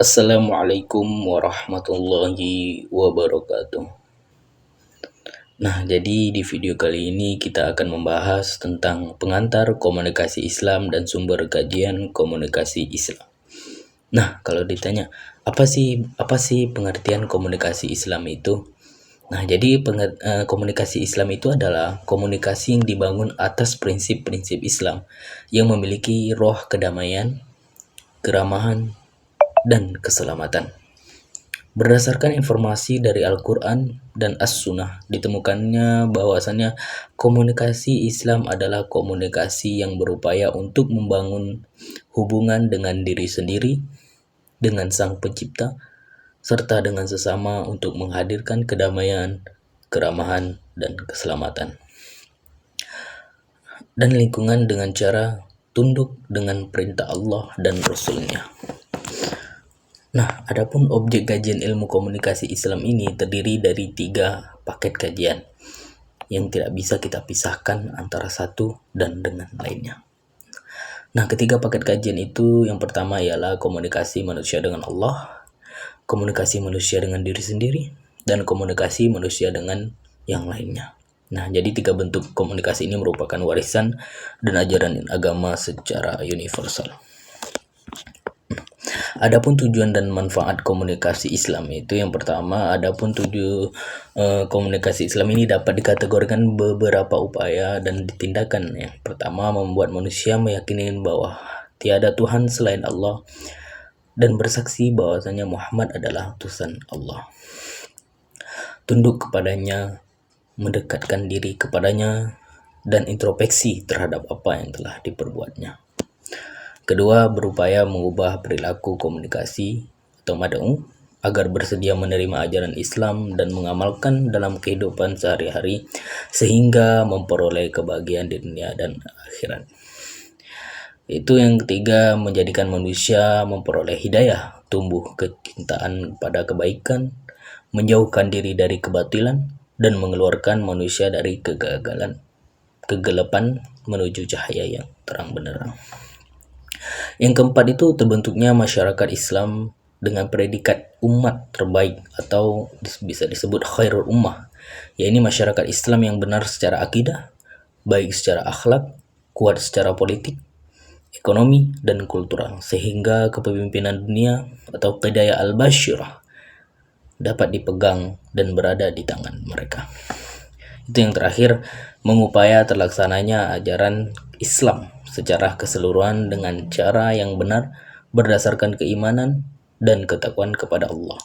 Assalamualaikum warahmatullahi wabarakatuh. Nah, jadi di video kali ini kita akan membahas tentang pengantar komunikasi Islam dan sumber kajian komunikasi Islam. Nah, kalau ditanya apa sih pengertian komunikasi Islam itu? Nah, jadi komunikasi Islam itu adalah komunikasi yang dibangun atas prinsip-prinsip Islam yang memiliki roh kedamaian, keramahan, dan keselamatan. Berdasarkan informasi dari Al-Quran dan As-Sunnah, ditemukannya bahwasannya komunikasi Islam adalah komunikasi yang berupaya untuk membangun hubungan dengan diri sendiri, dengan Sang Pencipta, serta dengan sesama untuk menghadirkan kedamaian, keramahan, dan keselamatan. Dan lingkungan dengan cara tunduk dengan perintah Allah dan Rasul-Nya. Nah, adapun objek kajian ilmu komunikasi Islam ini terdiri dari 3 paket kajian yang tidak bisa kita pisahkan antara satu dan dengan lainnya. Nah, ketiga paket kajian itu yang pertama ialah komunikasi manusia dengan Allah, komunikasi manusia dengan diri sendiri, dan komunikasi manusia dengan yang lainnya. Nah, jadi 3 bentuk komunikasi ini merupakan warisan dan ajaran agama secara universal. Adapun tujuan dan manfaat komunikasi Islam itu yang pertama, komunikasi Islam ini dapat dikategorikan beberapa upaya dan tindakan. Yang pertama, membuat manusia meyakini bahwa tiada Tuhan selain Allah dan bersaksi bahwasanya Muhammad adalah utusan Allah. Tunduk kepadanya, mendekatkan diri kepadanya, dan introspeksi terhadap apa yang telah diperbuatnya. Kedua, berupaya mengubah perilaku komunikasi atau mad'u agar bersedia menerima ajaran Islam dan mengamalkan dalam kehidupan sehari-hari sehingga memperoleh kebahagiaan di dunia dan akhirat. Itu yang ketiga, menjadikan manusia memperoleh hidayah, tumbuh kecintaan pada kebaikan, menjauhkan diri dari kebatilan, dan mengeluarkan manusia dari kegelapan menuju cahaya yang terang benderang. Yang keempat itu terbentuknya masyarakat Islam dengan predikat umat terbaik atau bisa disebut khairul ummah, yaitu masyarakat Islam yang benar secara akidah, baik secara akhlak, kuat secara politik, ekonomi, dan kultural, sehingga kepemimpinan dunia atau qidayah al-basyirah dapat dipegang dan berada di tangan mereka. Itu yang terakhir, mengupaya terlaksananya ajaran Islam secara keseluruhan dengan cara yang benar berdasarkan keimanan dan ketakwaan kepada Allah,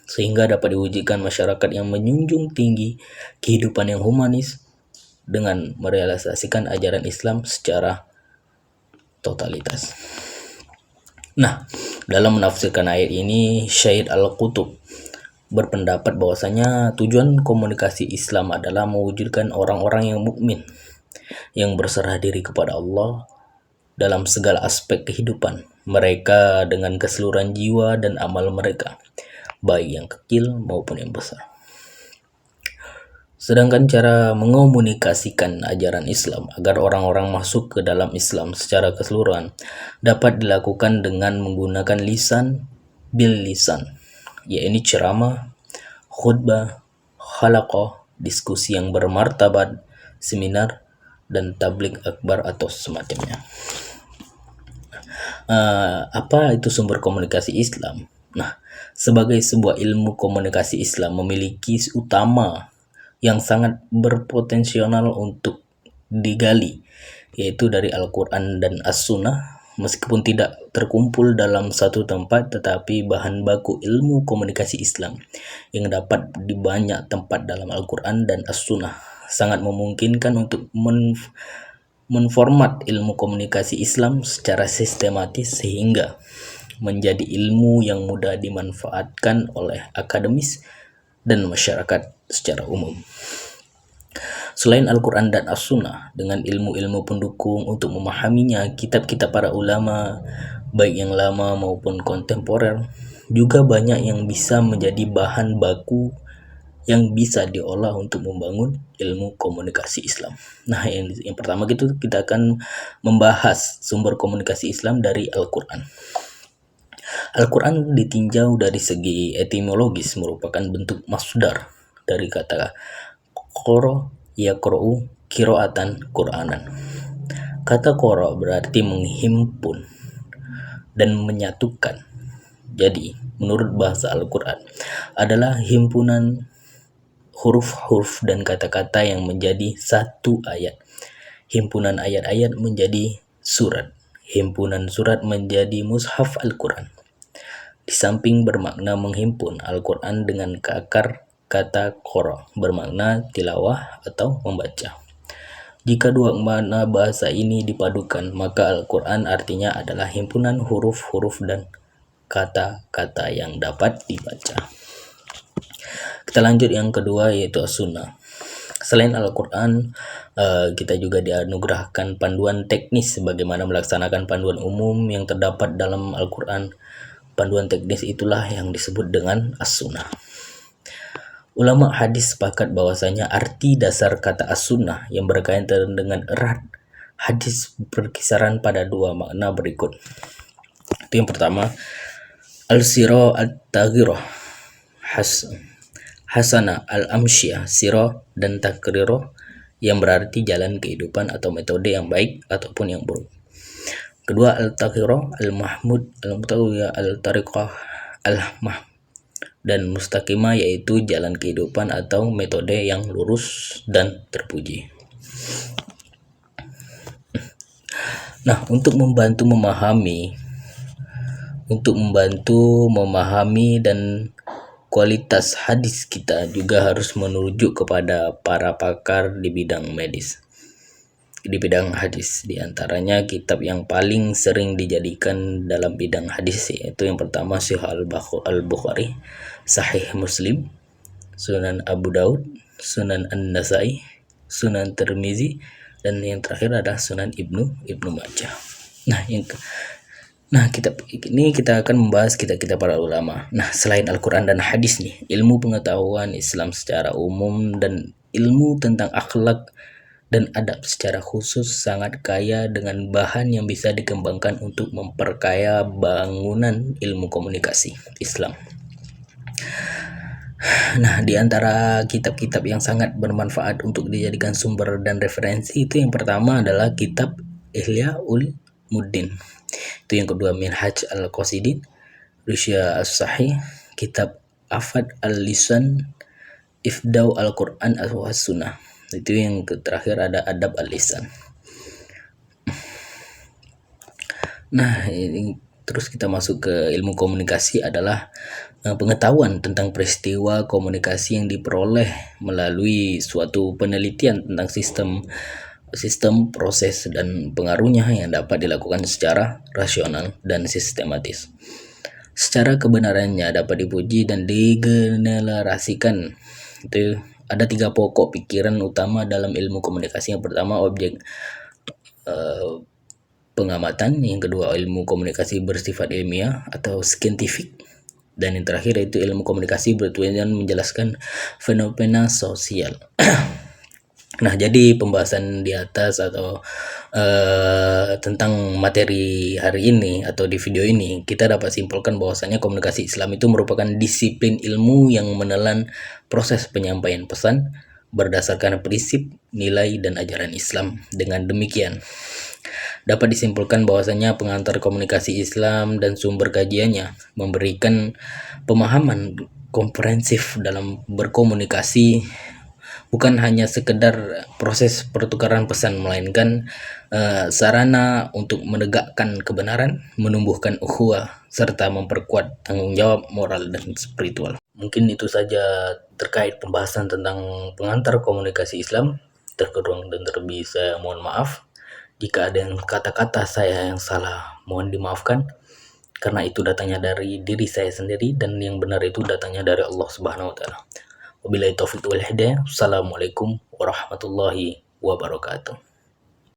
sehingga dapat diwujudkan masyarakat yang menjunjung tinggi kehidupan yang humanis dengan merealisasikan ajaran Islam secara totalitas. Nah, dalam menafsirkan ayat ini, Syahid Al-Qutub berpendapat bahwasanya tujuan komunikasi Islam adalah mewujudkan orang-orang yang mukmin, yang berserah diri kepada Allah dalam segala aspek kehidupan mereka dengan keseluruhan jiwa dan amal mereka, baik yang kecil maupun yang besar. Sedangkan cara mengomunikasikan ajaran Islam agar orang-orang masuk ke dalam Islam secara keseluruhan dapat dilakukan dengan menggunakan lisan bil lisan, yaitu ceramah, khutbah, halaqah, diskusi yang bermartabat, seminar, dan tabligh akbar atau semacamnya. Apa itu sumber komunikasi Islam? Nah, sebagai sebuah ilmu komunikasi Islam memiliki utama yang sangat berpotensial untuk digali, yaitu dari Al-Quran dan As-Sunnah. Meskipun tidak terkumpul dalam satu tempat, tetapi bahan baku ilmu komunikasi Islam yang dapat di banyak tempat dalam Al-Quran dan As-Sunnah sangat memungkinkan untuk menformat ilmu komunikasi Islam secara sistematis sehingga menjadi ilmu yang mudah dimanfaatkan oleh akademis dan masyarakat secara umum. Selain Al-Quran dan As-Sunnah, dengan ilmu-ilmu pendukung untuk memahaminya, kitab-kitab para ulama, baik yang lama maupun kontemporer, juga banyak yang bisa menjadi bahan baku yang bisa diolah untuk membangun ilmu komunikasi Islam. Nah, yang pertama kita akan membahas sumber komunikasi Islam dari Al-Quran. Al-Quran ditinjau dari segi etimologis merupakan bentuk masdar dari kata qara yaqra'u qira'atan Qur'anan. Kata qara berarti menghimpun dan menyatukan. Jadi, menurut bahasa Al-Quran adalah himpunan huruf-huruf dan kata-kata yang menjadi satu ayat. Himpunan ayat-ayat menjadi surat. Himpunan surat menjadi mushaf Al-Quran. Di samping bermakna menghimpun, Al-Quran dengan akar kata qara bermakna tilawah atau membaca. Jika dua makna bahasa ini dipadukan, maka Al-Quran artinya adalah himpunan huruf-huruf dan kata-kata yang dapat dibaca. Kita lanjut yang kedua, yaitu As-Sunnah. Selain Al-Quran, kita juga dianugerahkan panduan teknis bagaimana melaksanakan panduan umum yang terdapat dalam Al-Quran. Panduan teknis itulah yang disebut dengan As-Sunnah. Ulama hadis sepakat bahwasanya arti dasar kata As-Sunnah yang berkaitan dengan erat hadis berkisaran pada dua makna berikut. Itu yang pertama, al-sirah at-taghirah hasana al-amsyah sirah dan takrirah yang berarti jalan kehidupan atau metode yang baik ataupun yang buruk. Kedua, al-taghirah al-mahmud al-mutawiyah al-tariqah al-mahmud dan mustaqimah, yaitu jalan kehidupan atau metode yang lurus dan terpuji. Nah, untuk membantu memahami dan kualitas hadis, kita juga harus merujuk kepada para pakar di bidang medis, di bidang hadis. Di antaranya kitab yang paling sering dijadikan dalam bidang hadis yaitu yang pertama Sahih Al-Bukhari, Sahih Muslim, Sunan Abu Daud, Sunan An-Nasai, Sunan Tirmizi, dan yang terakhir adalah Sunan Ibnu Majah. Nah, kitab ini kita akan membahas kitab-kitab para ulama. Nah, selain Al-Quran dan hadis nih, ilmu pengetahuan Islam secara umum dan ilmu tentang akhlak dan adab secara khusus sangat kaya dengan bahan yang bisa dikembangkan untuk memperkaya bangunan ilmu komunikasi Islam. Nah, di antara kitab-kitab yang sangat bermanfaat untuk dijadikan sumber dan referensi itu yang pertama adalah kitab Ihya Ulumuddin. Itu yang kedua Minhaj Al-Qasidin, Risya As-Sahih, kitab Afad Al-Lisan, Ifdau Al-Quran As-Sunnah. Itu yang terakhir ada Adab Al-Lisan. Nah, ini terus kita masuk ke ilmu komunikasi adalah pengetahuan tentang peristiwa komunikasi yang diperoleh melalui suatu penelitian tentang sistem, proses, dan pengaruhnya yang dapat dilakukan secara rasional dan sistematis. Secara kebenarannya dapat dipuji dan digenerasikan. Itu ada 3 pokok pikiran utama dalam ilmu komunikasi. Yang pertama, objek pengamatan. Yang kedua, ilmu komunikasi bersifat ilmiah atau scientific. Dan yang terakhir yaitu ilmu komunikasi bertujuan menjelaskan fenomena sosial. Nah, jadi pembahasan di atas atau tentang materi hari ini atau di video ini, kita dapat simpulkan bahwasanya komunikasi Islam itu merupakan disiplin ilmu yang menelan proses penyampaian pesan berdasarkan prinsip, nilai, dan ajaran Islam. Dengan demikian, dapat disimpulkan bahwasanya pengantar komunikasi Islam dan sumber kajiannya memberikan pemahaman komprehensif dalam berkomunikasi, bukan hanya sekedar proses pertukaran pesan, melainkan sarana untuk menegakkan kebenaran, menumbuhkan ukhuwah, serta memperkuat tanggung jawab moral dan spiritual. Mungkin itu saja terkait pembahasan tentang pengantar komunikasi Islam. Terkurang dan terlebih saya mohon maaf. Jika ada yang kata-kata saya yang salah, mohon dimaafkan. Karena itu datangnya dari diri saya sendiri dan yang benar itu datangnya dari Allah Subhanahu wa taala. Wabillahi taufiq wal hidayah. Assalamualaikum warahmatullahi wabarakatuh.